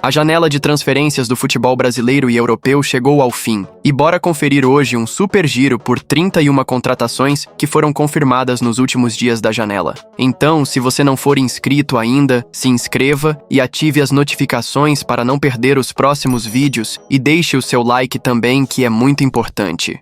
A janela de transferências do futebol brasileiro e europeu chegou ao fim, e bora conferir hoje um super giro por 31 contratações que foram confirmadas nos últimos dias da janela. Então, se você não for inscrito ainda, se inscreva e ative as notificações para não perder os próximos vídeos e deixe o seu like também, que é muito importante.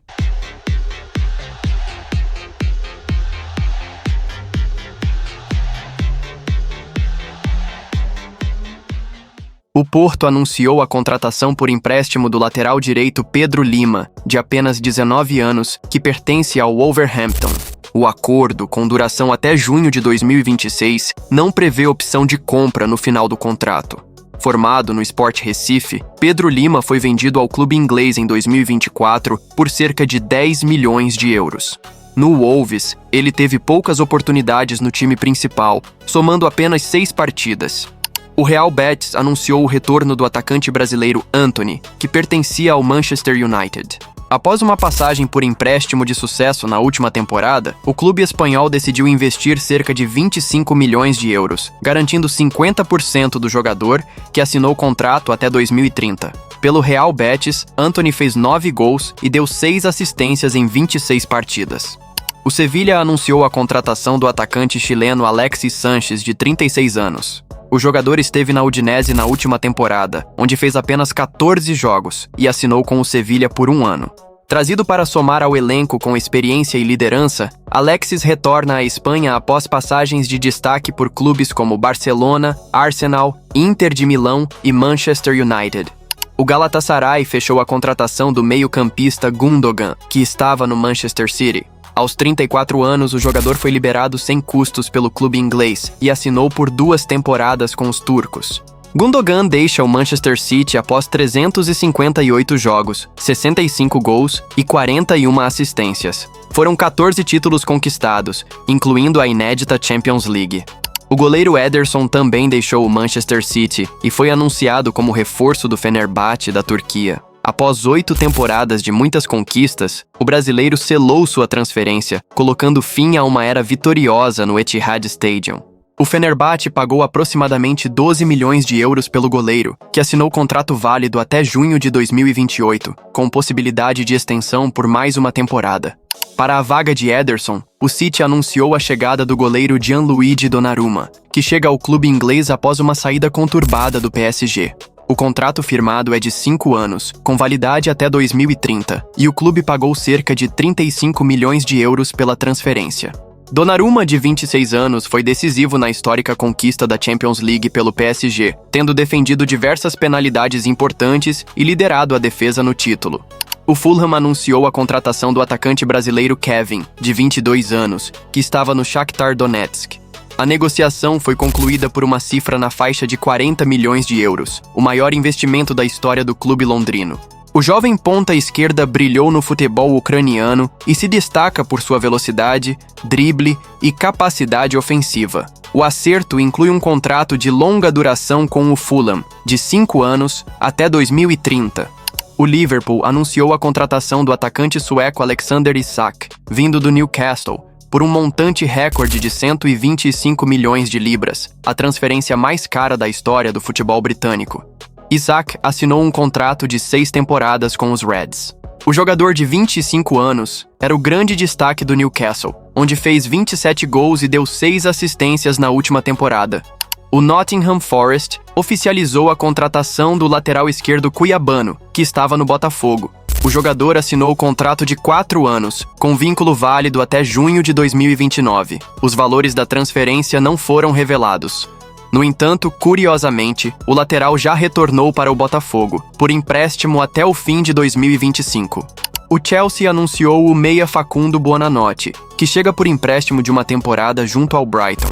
O Porto anunciou a contratação por empréstimo do lateral direito Pedro Lima, de apenas 19 anos, que pertence ao Wolverhampton. O acordo, com duração até junho de 2026, não prevê opção de compra no final do contrato. Formado no Sport Recife, Pedro Lima foi vendido ao clube inglês em 2024 por cerca de 10 milhões de euros. No Wolves, ele teve poucas oportunidades no time principal, somando apenas 6 partidas. O Real Betis anunciou o retorno do atacante brasileiro Antony, que pertencia ao Manchester United. Após uma passagem por empréstimo de sucesso na última temporada, o clube espanhol decidiu investir cerca de 25 milhões de euros, garantindo 50% do jogador, que assinou contrato até 2030. Pelo Real Betis, Antony fez 9 gols e deu 6 assistências em 26 partidas. O Sevilla anunciou a contratação do atacante chileno Alexis Sánchez, de 36 anos. O jogador esteve na Udinese na última temporada, onde fez apenas 14 jogos e assinou com o Sevilla por 1 ano. Trazido para somar ao elenco com experiência e liderança, Alexis retorna à Espanha após passagens de destaque por clubes como Barcelona, Arsenal, Inter de Milão e Manchester United. O Galatasaray fechou a contratação do meio-campista Gundogan, que estava no Manchester City. Aos 34 anos, o jogador foi liberado sem custos pelo clube inglês e assinou por 2 temporadas com os turcos. Gundogan deixa o Manchester City após 358 jogos, 65 gols e 41 assistências. Foram 14 títulos conquistados, incluindo a inédita Champions League. O goleiro Ederson também deixou o Manchester City e foi anunciado como reforço do Fenerbahçe da Turquia. Após 8 temporadas de muitas conquistas, o brasileiro selou sua transferência, colocando fim a uma era vitoriosa no Etihad Stadium. O Fenerbahçe pagou aproximadamente 12 milhões de euros pelo goleiro, que assinou contrato válido até junho de 2028, com possibilidade de extensão por mais uma temporada. Para a vaga de Ederson, o City anunciou a chegada do goleiro Gianluigi Donnarumma, que chega ao clube inglês após uma saída conturbada do PSG. O contrato firmado é de 5 anos, com validade até 2030, e o clube pagou cerca de 35 milhões de euros pela transferência. Donnarumma, de 26 anos, foi decisivo na histórica conquista da Champions League pelo PSG, tendo defendido diversas penalidades importantes e liderado a defesa no título. O Fulham anunciou a contratação do atacante brasileiro Kevin, de 22 anos, que estava no Shakhtar Donetsk. A negociação foi concluída por uma cifra na faixa de 40 milhões de euros, o maior investimento da história do clube londrino. O jovem ponta-esquerda brilhou no futebol ucraniano e se destaca por sua velocidade, drible e capacidade ofensiva. O acerto inclui um contrato de longa duração com o Fulham, de 5 anos até 2030. O Liverpool anunciou a contratação do atacante sueco Alexander Isak, vindo do Newcastle, por um montante recorde de 125 milhões de libras, a transferência mais cara da história do futebol britânico. Isak assinou um contrato de 6 temporadas com os Reds. O jogador de 25 anos era o grande destaque do Newcastle, onde fez 27 gols e deu 6 assistências na última temporada. O Nottingham Forest oficializou a contratação do lateral esquerdo cuiabano, que estava no Botafogo. O jogador assinou o contrato de 4 anos, com vínculo válido até junho de 2029. Os valores da transferência não foram revelados. No entanto, curiosamente, o lateral já retornou para o Botafogo, por empréstimo até o fim de 2025. O Chelsea anunciou o meia Facundo Buonanotte, que chega por empréstimo de uma temporada junto ao Brighton.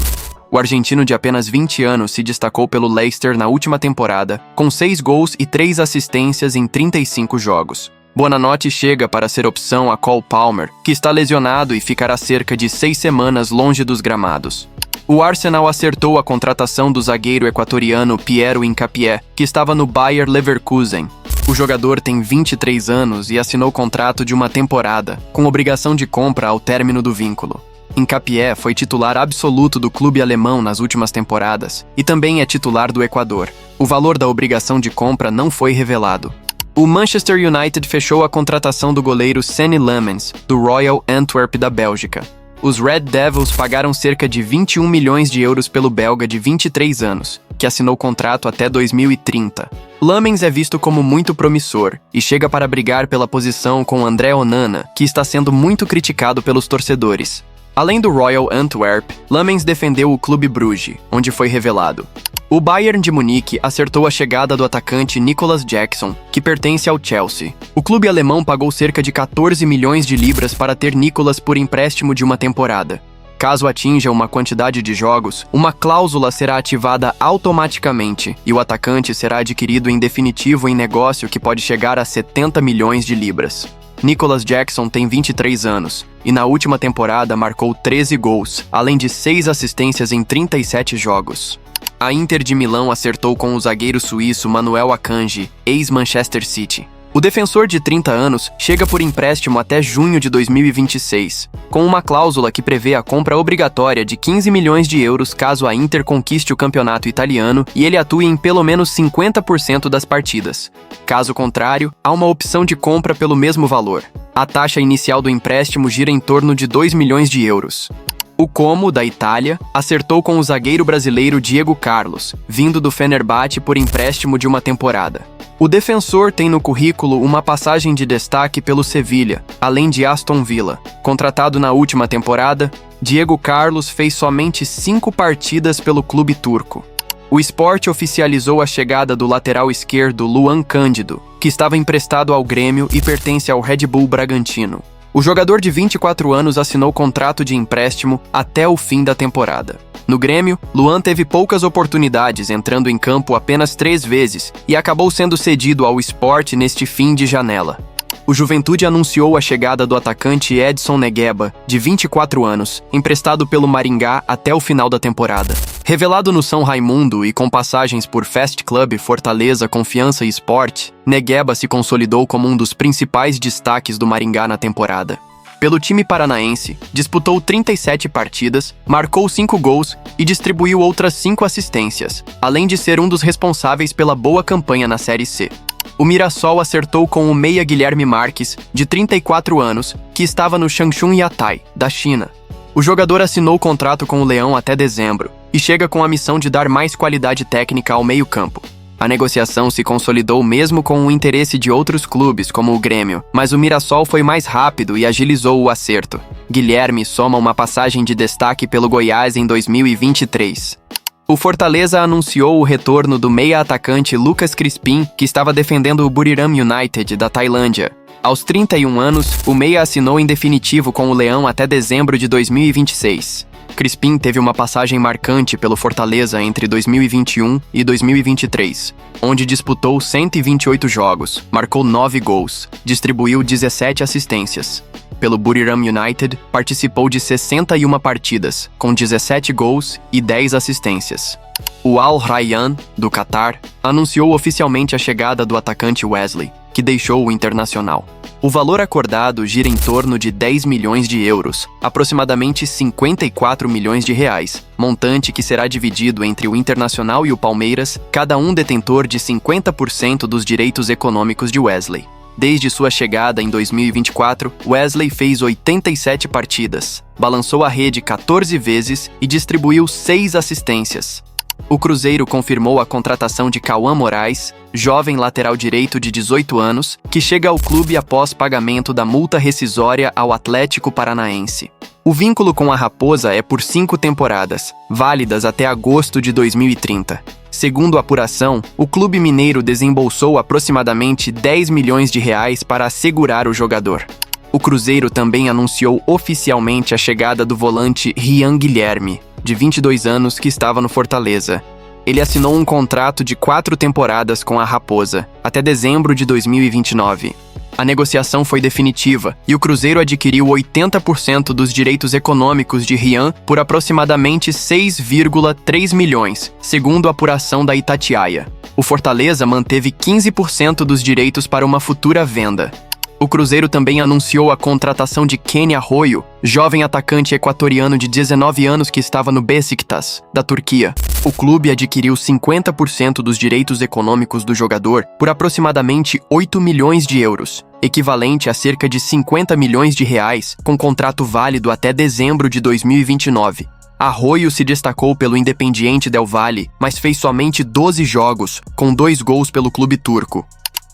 O argentino de apenas 20 anos se destacou pelo Leicester na última temporada, com 6 gols e 3 assistências em 35 jogos. Buonanotte chega para ser opção a Cole Palmer, que está lesionado e ficará cerca de 6 semanas longe dos gramados. O Arsenal acertou a contratação do zagueiro equatoriano Piero Hincapié, que estava no Bayer Leverkusen. O jogador tem 23 anos e assinou contrato de uma temporada, com obrigação de compra ao término do vínculo. Hincapié foi titular absoluto do clube alemão nas últimas temporadas e também é titular do Equador. O valor da obrigação de compra não foi revelado. O Manchester United fechou a contratação do goleiro Seny Lammens, do Royal Antwerp da Bélgica. Os Red Devils pagaram cerca de 21 milhões de euros pelo belga de 23 anos, que assinou contrato até 2030. Lammens é visto como muito promissor e chega para brigar pela posição com André Onana, que está sendo muito criticado pelos torcedores. Além do Royal Antwerp, Lammens defendeu o Clube Brugge, onde foi revelado. O Bayern de Munique acertou a chegada do atacante Nicolas Jackson, que pertence ao Chelsea. O clube alemão pagou cerca de 14 milhões de libras para ter Nicolas por empréstimo de uma temporada. Caso atinja uma quantidade de jogos, uma cláusula será ativada automaticamente e o atacante será adquirido em definitivo em negócio que pode chegar a 70 milhões de libras. Nicolas Jackson tem 23 anos e na última temporada marcou 13 gols, além de 6 assistências em 37 jogos. A Inter de Milão acertou com o zagueiro suíço Manuel Akanji, ex-Manchester City. O defensor de 30 anos chega por empréstimo até junho de 2026, com uma cláusula que prevê a compra obrigatória de 15 milhões de euros caso a Inter conquiste o campeonato italiano e ele atue em pelo menos 50% das partidas. Caso contrário, há uma opção de compra pelo mesmo valor. A taxa inicial do empréstimo gira em torno de 2 milhões de euros. O Como, da Itália, acertou com o zagueiro brasileiro Diego Carlos, vindo do Fenerbahçe por empréstimo de uma temporada. O defensor tem no currículo uma passagem de destaque pelo Sevilha, além de Aston Villa. Contratado na última temporada, Diego Carlos fez somente 5 partidas pelo clube turco. O Sport oficializou a chegada do lateral esquerdo Luan Cândido, que estava emprestado ao Grêmio e pertence ao Red Bull Bragantino. O jogador de 24 anos assinou contrato de empréstimo até o fim da temporada. No Grêmio, Luan teve poucas oportunidades, entrando em campo apenas 3 vezes e acabou sendo cedido ao Sport neste fim de janela. O Juventude anunciou a chegada do atacante Edson Negueba, de 24 anos, emprestado pelo Maringá até o final da temporada. Revelado no São Raimundo e com passagens por Fast Club, Fortaleza, Confiança e Sport, Negueba se consolidou como um dos principais destaques do Maringá na temporada. Pelo time paranaense, disputou 37 partidas, marcou 5 gols e distribuiu outras 5 assistências, além de ser um dos responsáveis pela boa campanha na Série C. O Mirassol acertou com o meia Guilherme Marques, de 34 anos, que estava no Changchun Yatai, da China. O jogador assinou contrato com o Leão até dezembro e chega com a missão de dar mais qualidade técnica ao meio-campo. A negociação se consolidou mesmo com o interesse de outros clubes, como o Grêmio, mas o Mirassol foi mais rápido e agilizou o acerto. Guilherme soma uma passagem de destaque pelo Goiás em 2023. O Fortaleza anunciou o retorno do meia-atacante Lucas Crispim, que estava defendendo o Buriram United, da Tailândia. Aos 31 anos, o meia assinou em definitivo com o Leão até dezembro de 2026. Crispim teve uma passagem marcante pelo Fortaleza entre 2021 e 2023, onde disputou 128 jogos, marcou 9 gols, distribuiu 17 assistências. Pelo Buriram United, participou de 61 partidas, com 17 gols e 10 assistências. O Al Rayyan, do Catar, anunciou oficialmente a chegada do atacante Wesley, que deixou o Internacional. O valor acordado gira em torno de 10 milhões de euros, aproximadamente 54 milhões de reais, montante que será dividido entre o Internacional e o Palmeiras, cada um detentor de 50% dos direitos econômicos de Wesley. Desde sua chegada em 2024, Wesley fez 87 partidas, balançou a rede 14 vezes e distribuiu 6 assistências. O Cruzeiro confirmou a contratação de Cauã Moraes, jovem lateral direito de 18 anos, que chega ao clube após pagamento da multa rescisória ao Atlético Paranaense. O vínculo com a Raposa é por 5 temporadas, válidas até agosto de 2030. Segundo a apuração, o clube mineiro desembolsou aproximadamente 10 milhões de reais para assegurar o jogador. O Cruzeiro também anunciou oficialmente a chegada do volante Rian Guilherme, de 22 anos, que estava no Fortaleza. Ele assinou um contrato de 4 temporadas com a Raposa, até dezembro de 2029. A negociação foi definitiva e o Cruzeiro adquiriu 80% dos direitos econômicos de Rian por aproximadamente 6,3 milhões, segundo a apuração da Itatiaia. O Fortaleza manteve 15% dos direitos para uma futura venda. O O Cruzeiro também anunciou a contratação de Kenny Arroyo, jovem atacante equatoriano de 19 anos que estava no Beşiktaş, da Turquia. O clube adquiriu 50% dos direitos econômicos do jogador por aproximadamente 8 milhões de euros, equivalente a cerca de 50 milhões de reais, com contrato válido até dezembro de 2029. Arroyo se destacou pelo Independiente del Valle, mas fez somente 12 jogos, com 2 gols pelo clube turco.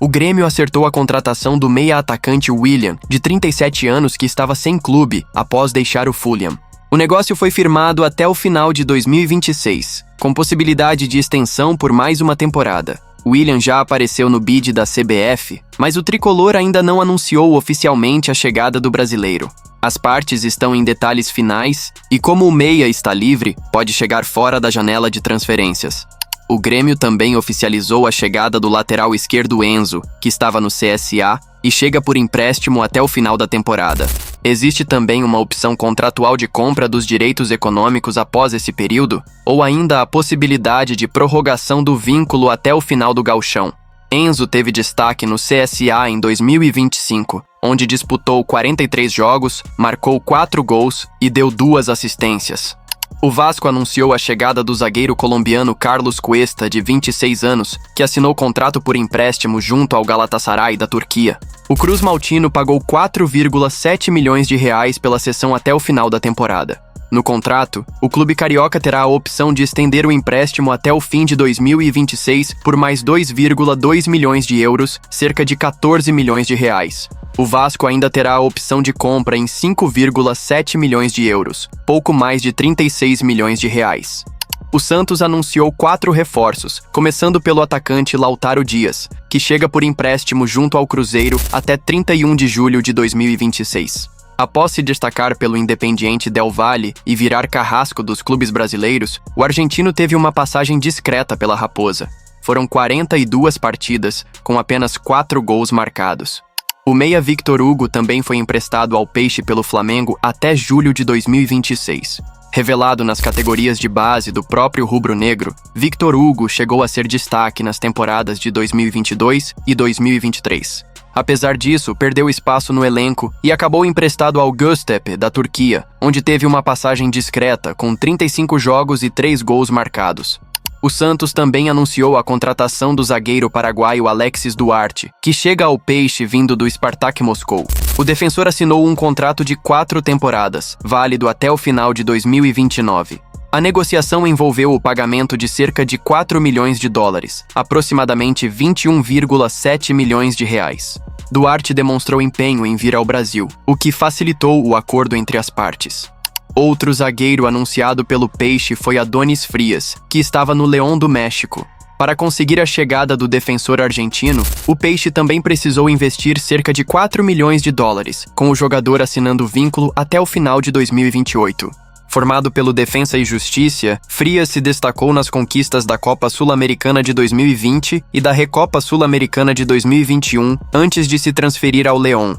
O Grêmio acertou a contratação do meia-atacante William, de 37 anos, que estava sem clube após deixar o Fulham. O negócio foi firmado até o final de 2026, com possibilidade de extensão por mais uma temporada. William já apareceu no bid da CBF, mas o tricolor ainda não anunciou oficialmente a chegada do brasileiro. As partes estão em detalhes finais e, como o meia está livre, pode chegar fora da janela de transferências. O Grêmio também oficializou a chegada do lateral esquerdo Enzo, que estava no CSA, e chega por empréstimo até o final da temporada. Existe também uma opção contratual de compra dos direitos econômicos após esse período, ou ainda a possibilidade de prorrogação do vínculo até o final do gauchão. Enzo teve destaque no CSA em 2025, onde disputou 43 jogos, marcou 4 gols e deu 2 assistências. O Vasco anunciou a chegada do zagueiro colombiano Carlos Cuesta, de 26 anos, que assinou contrato por empréstimo junto ao Galatasaray da Turquia. O Cruz Maltino pagou 4,7 milhões de reais pela cessão até o final da temporada. No contrato, o clube carioca terá a opção de estender o empréstimo até o fim de 2026 por mais 2,2 milhões de euros, cerca de 14 milhões de reais. O Vasco ainda terá a opção de compra em 5,7 milhões de euros, pouco mais de 36 milhões de reais. O Santos anunciou 4 reforços, começando pelo atacante Lautaro Dias, que chega por empréstimo junto ao Cruzeiro até 31 de julho de 2026. Após se destacar pelo Independiente del Valle e virar carrasco dos clubes brasileiros, o argentino teve uma passagem discreta pela Raposa. Foram 42 partidas, com apenas 4 gols marcados. O meia Victor Hugo também foi emprestado ao Peixe pelo Flamengo até julho de 2026. Revelado nas categorias de base do próprio rubro-negro, Victor Hugo chegou a ser destaque nas temporadas de 2022 e 2023. Apesar disso, perdeu espaço no elenco e acabou emprestado ao Göztepe, da Turquia, onde teve uma passagem discreta, com 35 jogos e 3 gols marcados. O Santos também anunciou a contratação do zagueiro paraguaio Alexis Duarte, que chega ao Peixe vindo do Spartak Moscou. O defensor assinou um contrato de 4 temporadas, válido até o final de 2029. A negociação envolveu o pagamento de cerca de 4 milhões de dólares, aproximadamente 21,7 milhões de reais. Duarte demonstrou empenho em vir ao Brasil, o que facilitou o acordo entre as partes. Outro zagueiro anunciado pelo Peixe foi Adonis Frias, que estava no León do México. Para conseguir a chegada do defensor argentino, o Peixe também precisou investir cerca de 4 milhões de dólares, com o jogador assinando vínculo até o final de 2028. Formado pelo Defensa e Justiça, Frias se destacou nas conquistas da Copa Sul-Americana de 2020 e da Recopa Sul-Americana de 2021, antes de se transferir ao León.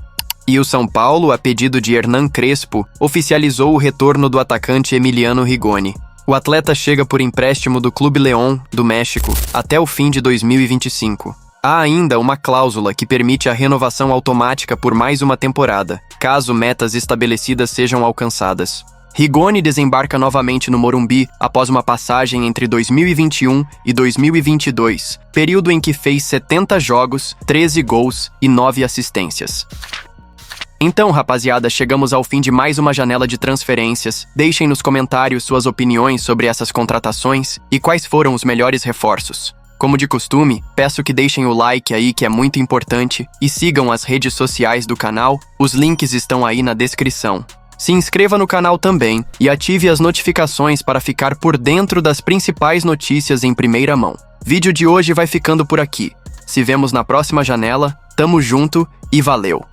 E o São Paulo, a pedido de Hernan Crespo, oficializou o retorno do atacante Emiliano Rigoni. O atleta chega por empréstimo do Clube León, do México, até o fim de 2025. Há ainda uma cláusula que permite a renovação automática por mais uma temporada, caso metas estabelecidas sejam alcançadas. Rigoni desembarca novamente no Morumbi após uma passagem entre 2021 e 2022, período em que fez 70 jogos, 13 gols e 9 assistências. Então, rapaziada, chegamos ao fim de mais uma janela de transferências. Deixem nos comentários suas opiniões sobre essas contratações e quais foram os melhores reforços. Como de costume, peço que deixem o like aí, que é muito importante, e sigam as redes sociais do canal, os links estão aí na descrição. Se inscreva no canal também e ative as notificações para ficar por dentro das principais notícias em primeira mão. Vídeo de hoje vai ficando por aqui. Se vemos na próxima janela, tamo junto e valeu!